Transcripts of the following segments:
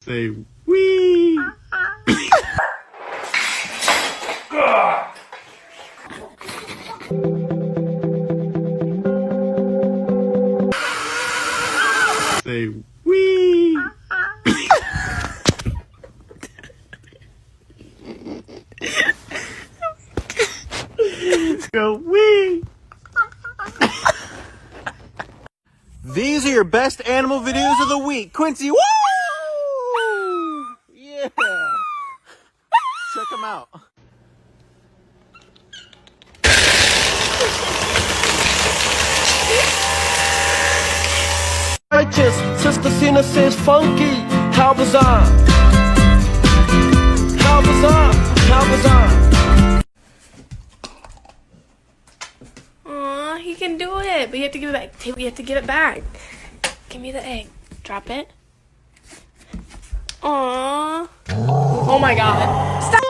Say wee. Say wee. Go wee. These are your best animal videos of the week. Quincy, woo! Yeah. Check them out. Righteous, Sister Cena says funky. How bizarre. How bizarre. How bizarre. Aw, he can do it, but you have to give it back. You have to give it back. Give me the egg. Drop it. Aw. Oh my god. Stop!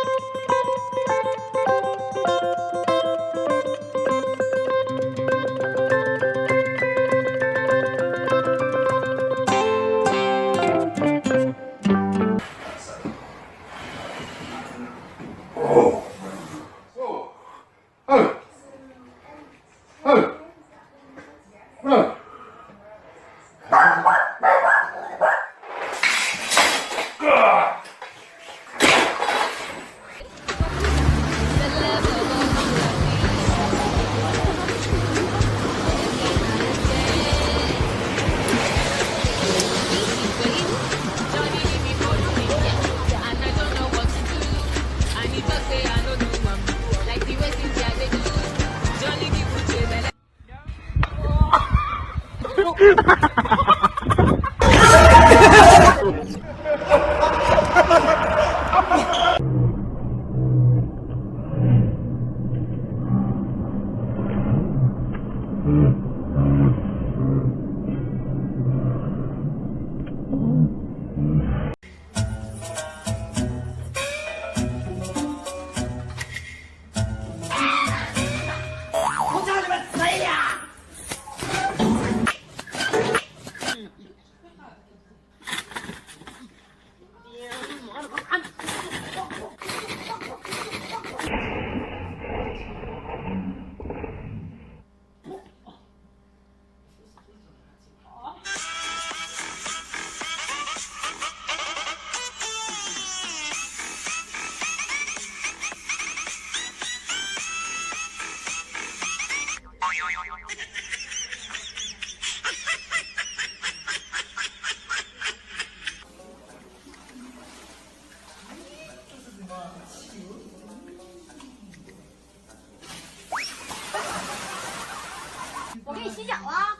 我给你洗脚啊！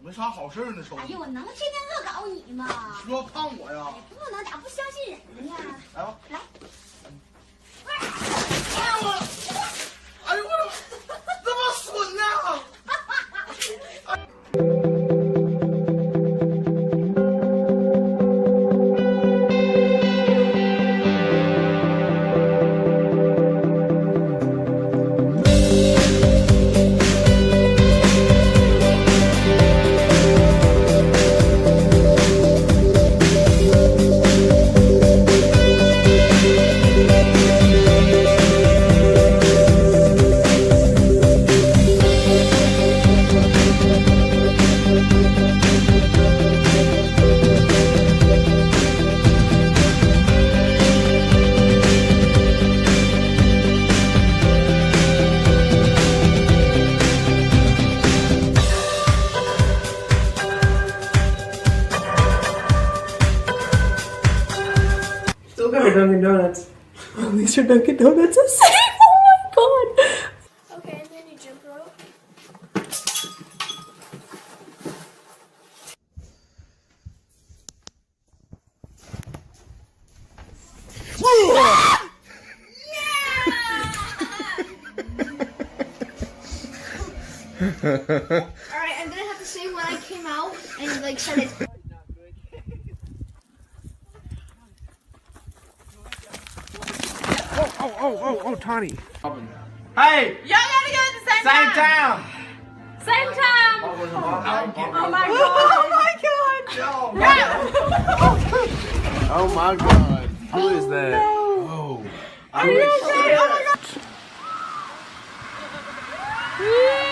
没啥好事呢，手。哎呦，我能天天恶搞你吗？你说看我呀？不能，咋不相信人呢？来吧，来。哎呦我，哎呦我，这么损呢？Dunkin' Donuts. At least your Dunkin' Donuts are safe. Oh my god. Okay, and then you jump rope. Alright, I'm gonna have to say when I came out and like said it. Oh, Tawny. Hey, Y'all gotta go at the same same time. time. Same time. Oh Oh my god. my god. Yeah. Oh my god. Who is that? Oh. Are you okay? Oh my god.